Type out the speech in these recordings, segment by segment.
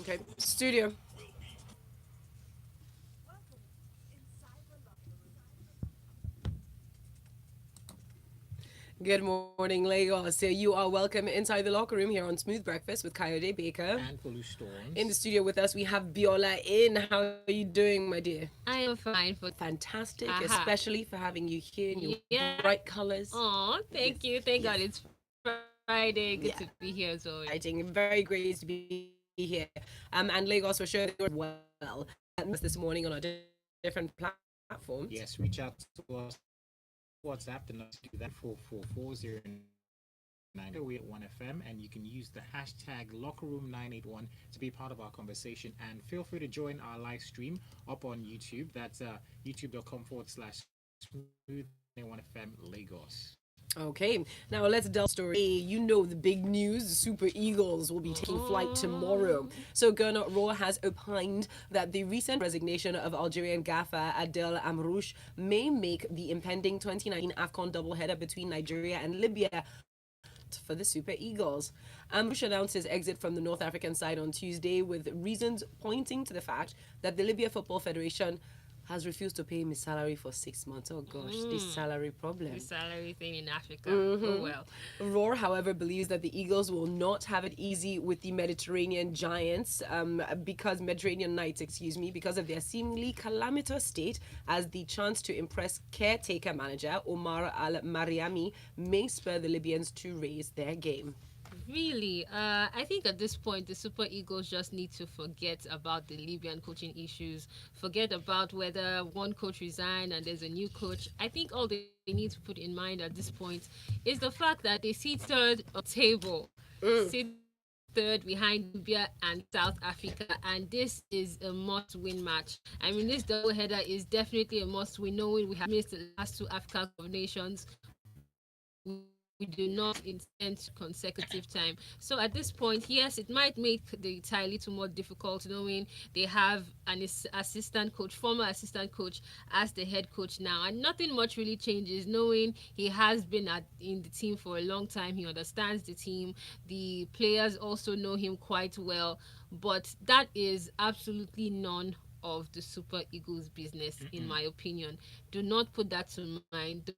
Okay, studio. Good morning, Lagos. So you are welcome inside the locker room here on Smooth Breakfast with Kayode Baker. And Folu In the Storms. studio with us, we have Biola in. How are you doing, my dear? I am fine for Fantastic, aha. especially for having you here in your Yeah. bright colors. Oh, Yes, thank you. Thank yes, God it's Friday. Good to yeah. be here as always. Exciting, very great to be here. And Lagos, we're sharing well. Message us this morning on our different platforms. Yes, reach out to us on WhatsApp. The number to do that 44409 away at 1FM, and you can use the hashtag LockerRoom981 to be part of our conversation. And feel free to join our live stream up on YouTube. That's youtube.com/smooth1FM Lagos. Okay, now let's delve story. You know the big news: the Super Eagles will be taking flight tomorrow. Oh, So Gernot Rohr has opined that the recent resignation of Algerian gaffer Adel Amrouche may make the impending 2019 AFCON doubleheader between Nigeria and Libya for the Super Eagles. Amrouche announced his exit from the North African side on Tuesday with reasons pointing to the fact that the Libya Football Federation has refused to pay him his salary for 6 months. Oh gosh, this salary the problem. salary thing in Africa. Oh well. Roar, however, believes that the Eagles will not have it easy with the Mediterranean giants because Mediterranean Knights, excuse me, because of their seemingly calamitous state, as the chance to impress caretaker manager Omar Al Mariami may spur the Libyans to raise their game. Really, I think at this point the Super Eagles just need to forget about the Libyan coaching issues. Forget about whether one coach resigned and there's a new coach. I think all they need to put in mind at this point is the fact that they sit third on table, sit third behind Libya and South Africa, and this is a must-win match. I mean, this double header is definitely a must-win, knowing we have missed the last two African Cup of Nations. We do not intend consecutive time. So at this point, yes, it might make the tie a little more difficult, knowing they have an assistant coach, former assistant coach, as the head coach now, and nothing much really changes. Knowing he has been in the team for a long time, he understands the team. The players also know him quite well, but that is absolutely none of the Super Eagles business, in my opinion. Do not put that to mind. The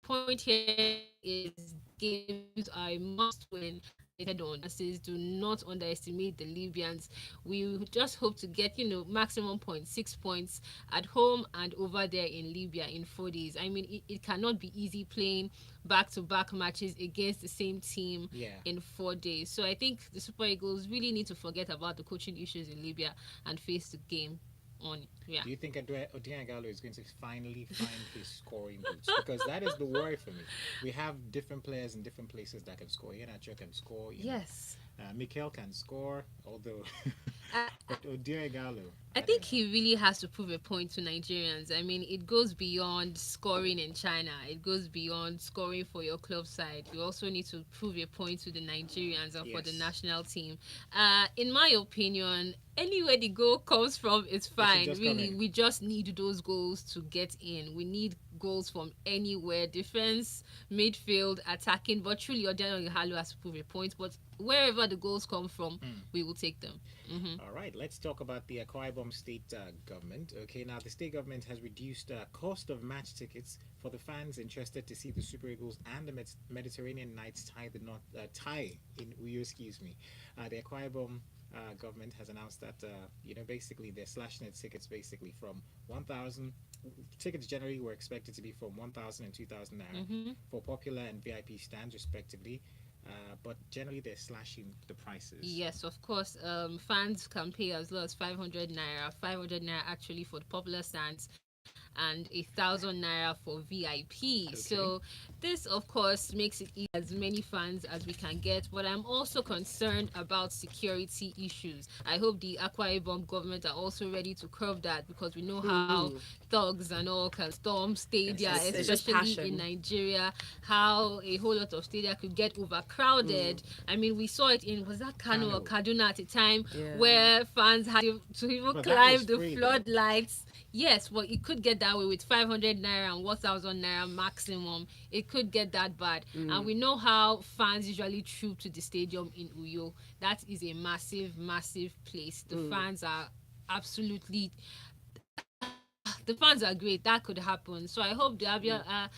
point here is games are a must win and be decided on. Do not underestimate the Libyans. We just hope to get, maximum points, 6 points at home and over there in Libya in 4 days. I mean, it cannot be easy playing back to back matches against the same team Yeah. in 4 days. So I think the Super Eagles really need to forget about the coaching issues in Libya and face the game on. Yeah. Do you think Odion Gallo is going to finally find his scoring boots? Because that is the worry for me. We have different players in different places that can score. Iheanacho can score. Yes. Mikel can score, although, I, but Odion Gallo, I I don't think know. he really has to prove a point to Nigerians. I mean, it goes beyond scoring in China. It goes beyond scoring for your club side. You also need to prove a point to the Nigerians and for the Yes, national team. In my opinion, anywhere the goal comes from is it should fine. just come Really, in. we just need those goals to get in. We need goals from anywhere, defense, midfield, attacking. But truly, Odeno Ihalo has to prove a point. But wherever the goals come from, we will take them. All right, let's talk about the Akwa Ibom state government. Okay, now the state government has reduced cost of match tickets for the fans interested to see the Super Eagles and the Mediterranean Knights tie in Uyo. Excuse me. The Akwa Ibom government has announced that basically they're slashing its tickets basically from 1,000. Tickets generally were expected to be from 1,000 and 2,000 naira for popular and VIP stands respectively. But generally they're slashing the prices. Yes, of course. Fans can pay as low as 500 naira. 500 naira actually for the popular stands, and 1,000 naira for VIP. So Okay. this, of course, makes it easy as many fans as we can get. But I'm also concerned about security issues. I hope the Akwa Ibom government are also ready to curb that, because we know how thugs and all can storm And stadia, It's just especially in passion. Nigeria. How a whole lot of stadia could get overcrowded. I mean, we saw it in, was that Kano or Kano. Kaduna at a time, Yeah. where fans had to even But that was climb the free though. floodlights. Yes, well, it could get that way with 500 naira and 1,000 naira maximum, it could get that bad. And we know how fans usually troop to the stadium in Uyo. That is a massive, massive place. The fans are absolutely the fans are great. That could happen. So I hope the Akwa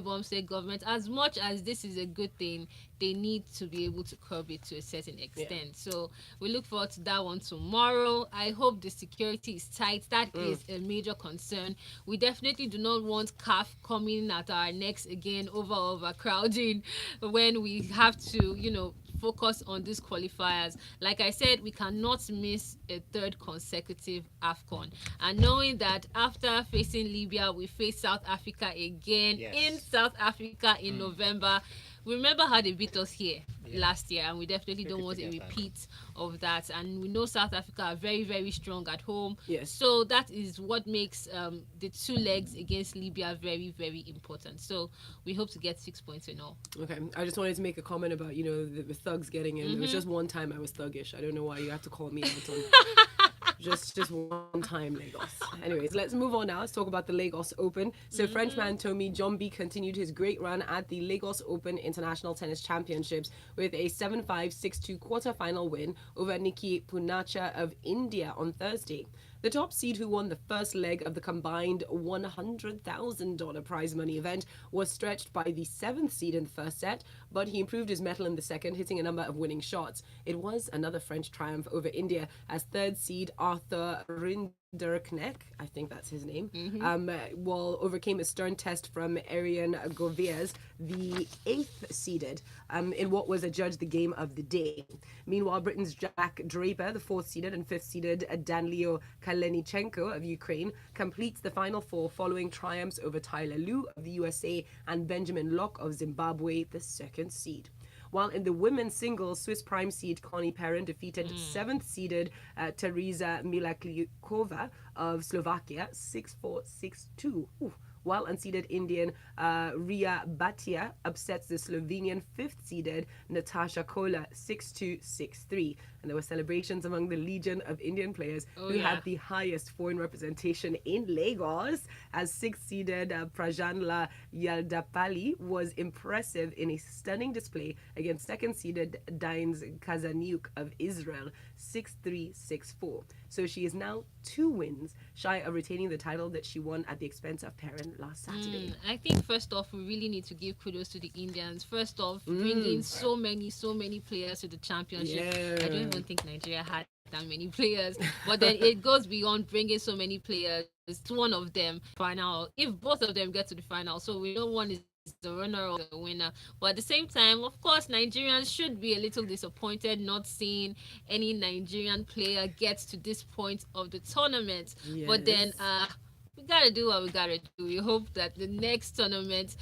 Ibom State government, as much as this is a good thing, they need to be able to curb it to a certain extent. So we look forward to that one tomorrow. I hope the security is tight. That is a major concern. We definitely do not want CAF coming at our necks again over overcrowding when we have to, focus on these qualifiers. Like I said, we cannot miss a third consecutive AFCON. And knowing that after facing Libya, we face South Africa again in South Africa in November. Remember how they beat us here last year, and we definitely don't want a repeat of that. And we know South Africa are very, very strong at home. Yes. So that is what makes the two legs against Libya very, very important. So we hope to get 6 points in all. Okay. I just wanted to make a comment about, the thugs getting in. It was just one time I was thuggish. I don't know why you have to call me out on just one time, Lagos. Anyways, let's move on now. Let's talk about the Lagos Open. So Frenchman Tommy Jombi continued his great run at the Lagos Open International Tennis Championships with a 7-5, 6-2 quarterfinal win over Nikki Punacha of India on Thursday. The top seed, who won the first leg of the combined $100,000 prize money event, was stretched by the 7th seed in the first set, but he improved his mettle in the second, hitting a number of winning shots. It was another French triumph over India as third seed Arthur Rinderknecht, I think that's his name, overcame a stern test from Ariane Govies, the 8th seeded, in what was adjudged the game of the day. Meanwhile, Britain's Jack Draper, the 4th seeded and 5th seeded Danilo Kalenichenko of Ukraine, completes the final four following triumphs over Tyler Liu of the USA and Benjamin Locke of Zimbabwe, the 2nd seed. While in the women's singles, Swiss prime seed Connie Perrin defeated 7th seeded Teresa Milaklikova of Slovakia 6-4, 6-2. While unseeded Indian Ria Bhatia upsets the Slovenian 5th seeded Natasha Kola 6-2, 6-3. And there were celebrations among the legion of Indian players who had the highest foreign representation in Lagos, as 6th seeded Prajanla Yaldapali was impressive in a stunning display against 2nd seeded Dains Kazaniuk of Israel 6-3, 6-4. So she is now 2 wins shy of retaining the title that she won at the expense of Perrin last Saturday. I think first off, we really need to give kudos to the Indians. First off, bringing so many players to the championship. I don't even think Nigeria had that many players, but then it goes beyond bringing so many players to one of them final. If both of them get to the final, so we know one is the runner or the winner. But at the same time, of course, Nigerians should be a little disappointed not seeing any Nigerian player get to this point of the tournament. But then we gotta do what we gotta do. We hope that the next tournament,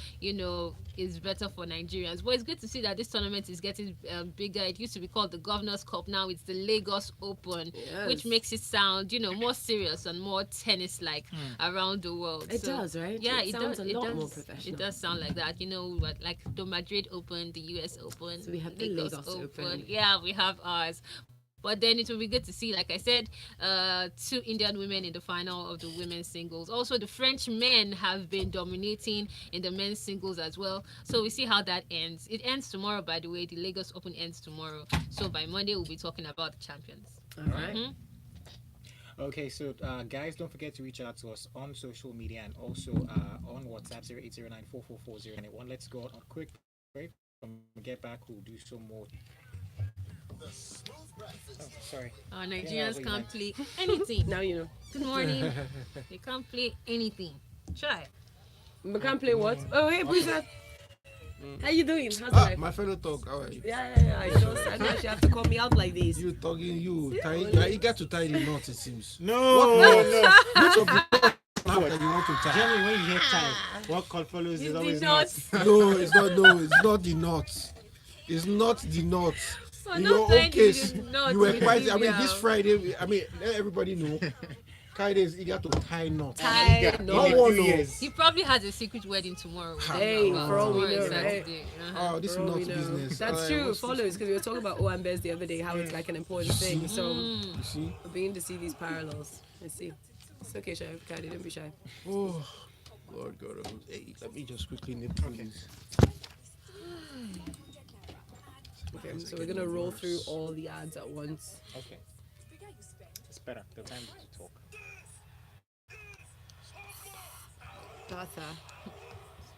is better for Nigerians. But it's good to see that this tournament is getting bigger. It used to be called the Governor's Cup. Now it's the Lagos Open, which makes it sound, more serious and more tennis-like around the world. It does, right? Yeah, it sounds a lot more professional. It does sound like that. Like the Madrid Open, the US Open. So we have the Lagos Open. Yeah, we have ours. But then it will be good to see, like I said, 2 Indian women in the final of the women's singles. Also, the French men have been dominating in the men's singles as well. So we see how that ends. It ends tomorrow, by the way. The Lagos Open ends tomorrow. So by Monday, we'll be talking about the champions. All right. Okay, so guys, don't forget to reach out to us on social media and also on WhatsApp 0809444091. Let's go on a quick break. When we get back, we'll do some more. Sorry. Nigerians can't play anything. Now you know. Good morning. They can't play anything. Try. We can't play what? Oh, hey, Bruiser. How you doing? How's life? My fellow talk, how are you? Yeah. I know you have to call me out like this. You talking, you are eager to tie the knot, it seems. No. Which of the knot that you want to tie? Generally, when you hear tie, what call follows is always not. No, it's not the knot. It's not the knot. In your own case, you were quite. This Friday, let everybody know. Kayode is eager to tie knots. He probably has a secret wedding tomorrow. Hey, for all we know, right? Oh, this is not business. That's true. It follows because we were talking about Owambes the other day, how it's like an important thing. So, you see, we're beginning to see these parallels. Let's see. It's okay, shy. Kayode, don't be shy. Oh, Lord God. Hey, let me just quickly nip these. Okay, so we're gonna roll through all the ads at once. Okay. It's better. The time to talk. Tata.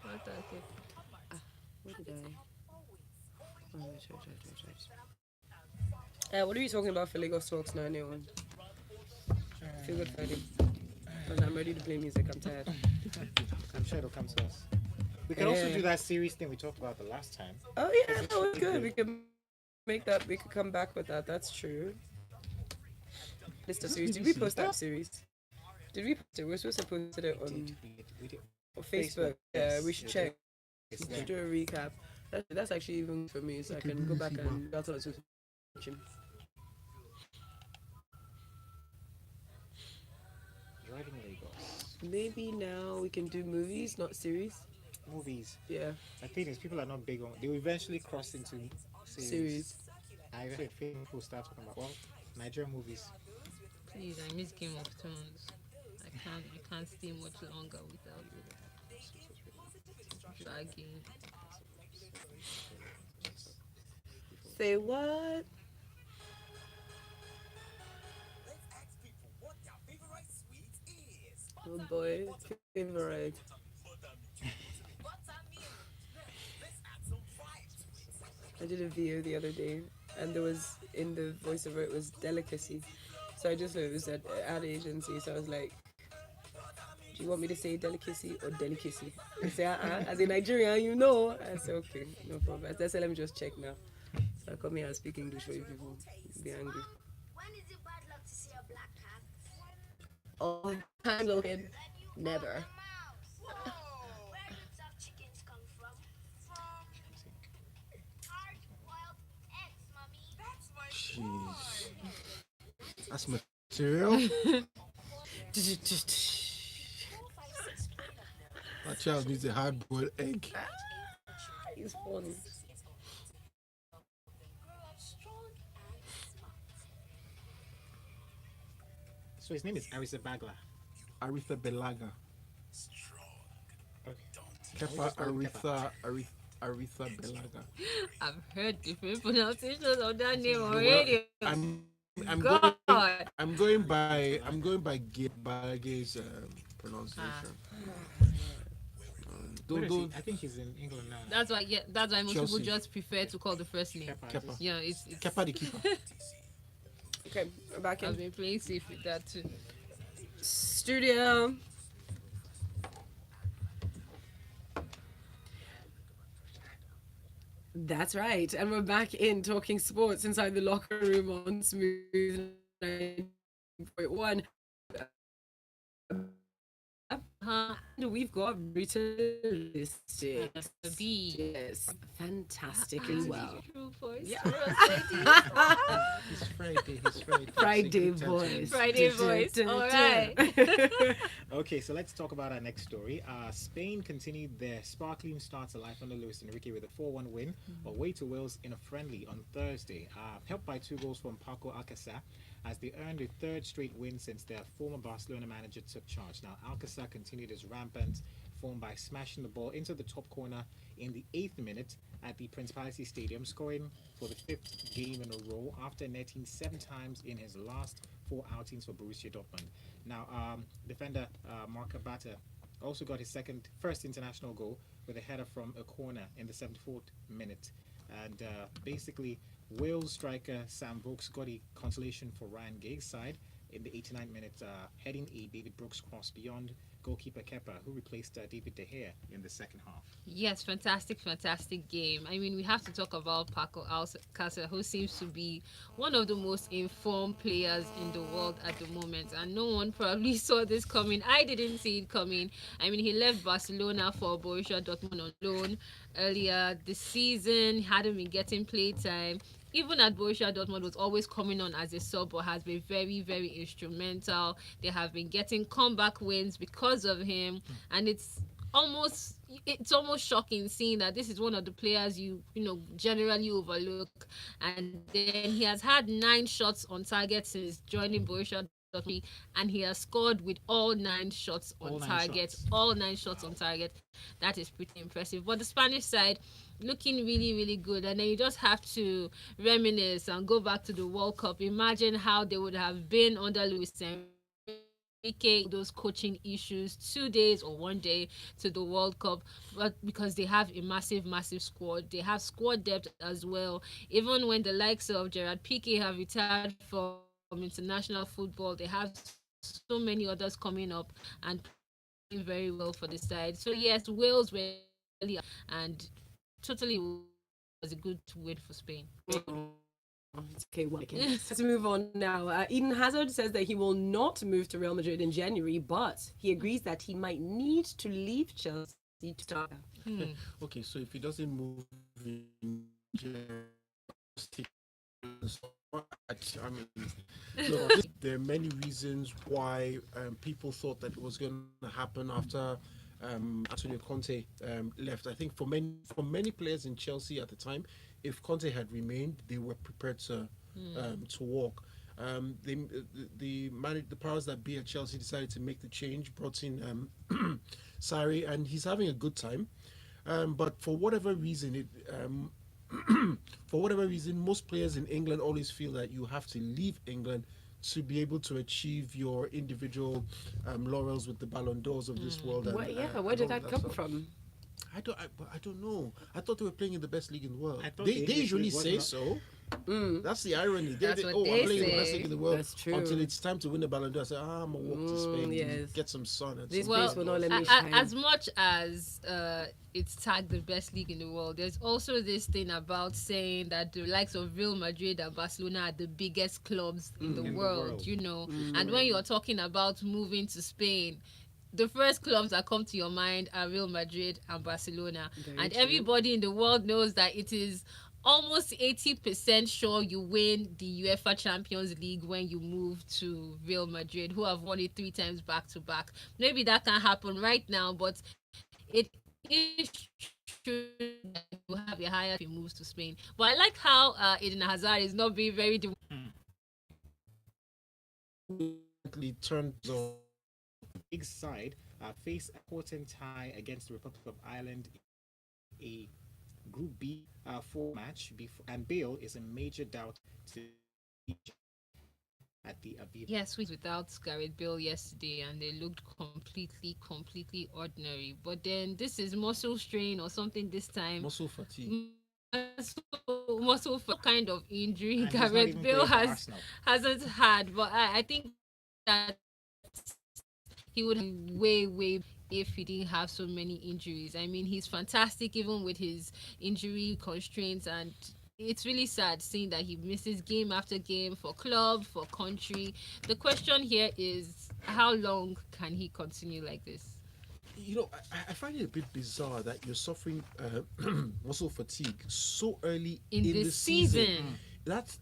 Okay. What did I? Oh, what are you talking about for Lagos Talks 901? Feel good Friday. Because I'm ready to play music. I'm tired. I'm sure it'll come to us. We can also do that series thing we talked about the last time. Oh yeah, that was good. We can make that. We could come back with that. That's true. List of series. Did we post that series? Did we post it? We're supposed to post it We did. on Facebook. Yeah, we should check. It's We there. should do a recap. That's actually even for me, so I can go back and battle it with him. Driving Lagos. Maybe now we can do movies, not series. Movies. Yeah, The thing is, people are not big on. They will eventually cross into series. series. I think people will start talking about Nigerian movies. Please, I miss Game of Thrones. I can't stay much longer without dragging. Say what? Oh boy, favorite. I did a video the other day, and there was in the voiceover it was delicacy. So I just know it was at ad agency. So I was like, "Do you want me to say delicacy or delicacy?" I say, as a Nigerian, you know. I said, "Okay, no problem." I said, "Let me just check now." So I come here and speak English for you people. Be angry. When is it bad luck to see a black cat? All time, little kid. Never. Where do tough chickens come from? Hard-boiled eggs, mommy. That's my Jeez. That's material. My child needs a hard boiled egg. He's funny. So his name is Arisa Bagla. Aretha Belaga. Okay. Kepa Aretha Belaga. I've heard different pronunciations of that name already. I'm God. going by Gage's pronunciation. Where is he? Don't I think he's in England now. That's why. Yeah, that's why most Chelsea. people just prefer to call the first name. Kepa. Yeah, it's Kepa the keeper. Okay, we're back I've in been playing safe with that too. studio. That's right, and we're back in talking sports inside the locker room on Smooth 9.1. We've got written listed. B. Yes, fantastically well. True voice. Yeah. He's Friday. He's Friday. Friday voice. Friday voice. All right. Okay, so let's talk about our next story. Spain continued their sparkling start to life under Luis Enrique with a 4-1 win away to Wales in a friendly on Thursday, helped by 2 goals from Paco Alcacer, as they earned a 3rd straight win since their former Barcelona manager took charge. Now, Alcacer continued his rampant form by smashing the ball into the top corner in the 8th minute at the Principality Stadium, scoring for the 5th game in a row after netting 7 times in his last 4 outings for Borussia Dortmund. Now, defender Marc Abata also got his first international goal with a header from a corner in the 74th minute. And basically, Wales striker Sam Vokes got a consolation for Ryan Giggs' side in the 89th minute, heading a David Brooks cross beyond goalkeeper Kepa, who replaced David De Gea in the second half. Yes, fantastic game. I mean, we have to talk about Paco Alcacer, who seems to be one of the most informed players in the world at the moment, and no one probably saw this coming. I didn't see it coming. I mean, he left Barcelona for Borussia Dortmund on loan earlier this season, hadn't been getting play time. Even at Borussia Dortmund, was always coming on as a sub, but has been very, very instrumental. They have been getting comeback wins because of him, and it's almost shocking seeing that this is one of the players you generally overlook, and then he has had 9 shots on target since joining Borussia and he has scored with all 9 shots on All 9 target. shots. All 9 shots on target. That is pretty impressive. But the Spanish side looking really, really good. And then you just have to reminisce and go back to the World Cup. Imagine how they would have been under Luis Enrique, those coaching issues, 2 days or 1 day to the World Cup, but because they have a massive, massive squad, they have squad depth as well. Even when the likes of Gerard Piqué have retired from international football, they have so many others coming up and playing very well for the side. So yes, Wales were really and totally was a good win for Spain. It's okay, well, okay. Let's move on now. Eden Hazard says that he will not move to Real Madrid in January, but he agrees that he might need to leave Chelsea to start. Okay, so if he doesn't move in I mean, look, there are many reasons why people thought that it was going to happen after Antonio Conte left. I think for many players in Chelsea at the time, if Conte had remained, they were prepared to walk. The powers that be at Chelsea decided to make the change, brought in Sarri, and he's having a good time. But for whatever reason, most players in England always feel that you have to leave England to be able to achieve your individual laurels with the Ballon d'Ors of this world. Where did that come from? I don't know. I thought they were playing in the best league in the world. They usually say so. That's the irony. That's what I'm they playing in the say. best league in the world. That's true. Until it's time to win the Ballon d'Or, I say, I'm gonna walk to Spain, yes. get some sun. And This some place will not let me A- shine. as much as it's tagged the best league in the world, there's also this thing about saying that the likes of Real Madrid and Barcelona are the biggest clubs in the world, you know. And when you're talking about moving to Spain, the first clubs that come to your mind are Real Madrid and Barcelona. And everybody in the world knows that it is almost 80% sure you win the UEFA Champions League when you move to Real Madrid, who have won it 3 times back to back. Maybe that can happen right now, but it is true that you have a higher if he moves to Spain. But I like how Eden Hazard is not being very turned on. Big side face a important tie against the Republic of Ireland, a Group B 4 match, and Bale is a major doubt to at the Aviva. Yes, we without Gareth Bale yesterday, and they looked completely ordinary. But then this is muscle strain or something this time. Muscle fatigue. Muscle for kind of injury And he's not Gareth even Bale playing for Arsenal. hasn't had. But I think that he would way if he didn't have so many injuries. I mean, he's fantastic even with his injury constraints, and it's really sad seeing that he misses game after game for club, for country. The question here is, how long can he continue like this? You know, I find it a bit bizarre that you're suffering muscle fatigue so early in this the season. That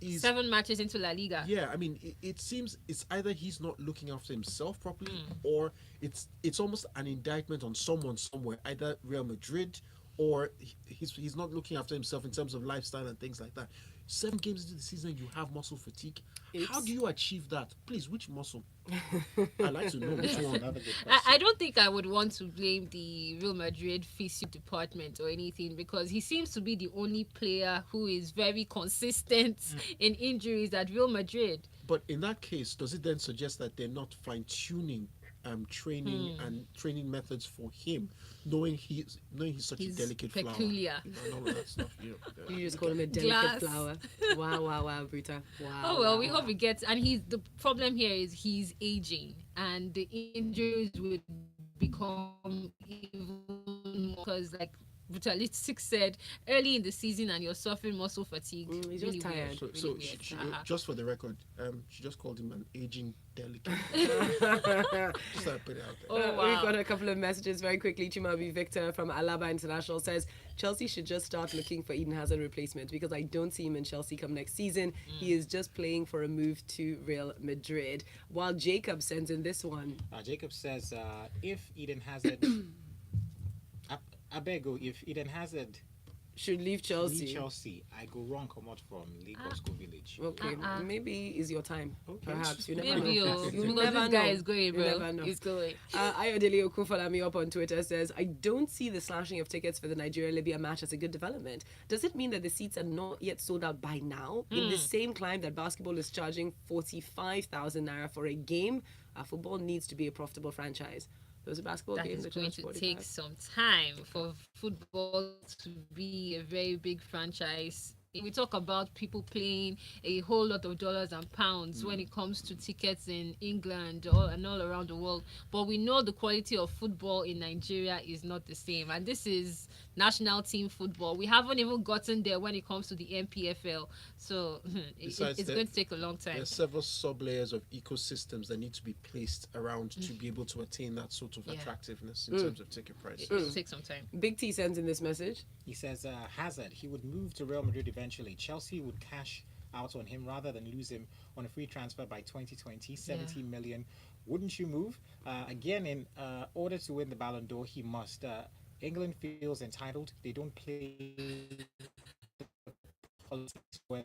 is 7 matches into La Liga. Yeah, I mean, it seems it's either he's not looking after himself properly, or it's almost an indictment on someone somewhere, either Real Madrid or he's not looking after himself in terms of lifestyle and things like that. 7 games into the season, you have muscle fatigue. How do you achieve that? Please, which muscle? I'd like to know which one. I don't think I would want to blame the Real Madrid physio department or anything, because he seems to be the only player who is very consistent in injuries at Real Madrid. But in that case, does it then suggest that they're not fine-tuning training and training methods for him, knowing he's such a delicate peculiar. flower? And all of that stuff. You just call him a delicate flower. Wow, Bruta. Wow. Oh well, we hope he gets. And the problem here is he's aging, and the injuries would become even more, because like Brutalistic said, early in the season and you're suffering muscle fatigue. He's really just tired. weird, So really she, weird. just for the record, she just called him an aging delicate. Just so I put it out there. Oh, wow. We've got a couple of messages very quickly. Chimabi Victor from Alaba International says Chelsea should just start looking for Eden Hazard replacement, because I don't see him in Chelsea come next season. He is just playing for a move to Real Madrid. While Jacob sends in this one. Jacob says, if Eden Hazard, I beg you, if Eden Hazard Should leave Chelsea. leave Chelsea, I go wrong come out from Lagos go village. match. Okay, maybe is your time. Okay. Perhaps you never Maybe, know. oh, You because never this guy know. is going, You bro. never know. He's going. Ayodele Okufalami up on Twitter says, I don't see the slashing of tickets for the Nigeria-Libya match as a good development. Does it mean that the seats are not yet sold out by now? In the same climb that basketball is charging 45,000 naira for a game, football needs to be a profitable franchise. Those are basketball That games is that going charge to 45. take some time for football to be a very big franchise. We talk about people playing a whole lot of dollars and pounds when it comes to tickets in England and all around the world. But we know the quality of football in Nigeria is not the same. And this is national team football. We haven't even gotten there when it comes to the MPFL. So it's going to take a long time. There's several sub-layers of ecosystems that need to be placed around to be able to attain that sort of attractiveness in terms of ticket price. It will take some time. Big T sends in this message. He says Hazard, he would move to Real Madrid eventually. Chelsea would cash out on him rather than lose him on a free transfer by 2020. 70 million. Wouldn't you move? Again, in order to win the Ballon d'Or, he must. England feels entitled. They don't play politics while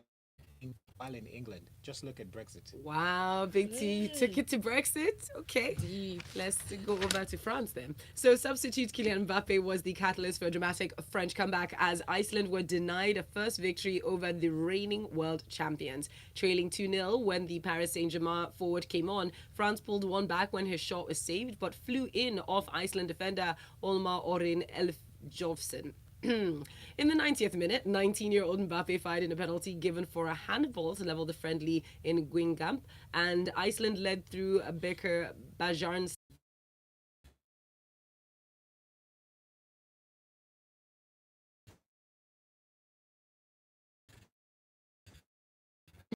in England. Just look at Brexit. Wow, Big T, you took it to Brexit. Okay. Let's go over to France then. So substitute Kylian Mbappe was the catalyst for a dramatic French comeback as Iceland were denied a first victory over the reigning world champions. Trailing 2-0 when the Paris Saint-Germain forward came on, France pulled one back when his shot was saved but flew in off Iceland defender Olmar Orin Elfjovsen. In the 90th minute, 19-year-old Mbappe fired in a penalty given for a handball to level the friendly in Guingamp, and Iceland led through Beker Bajarn's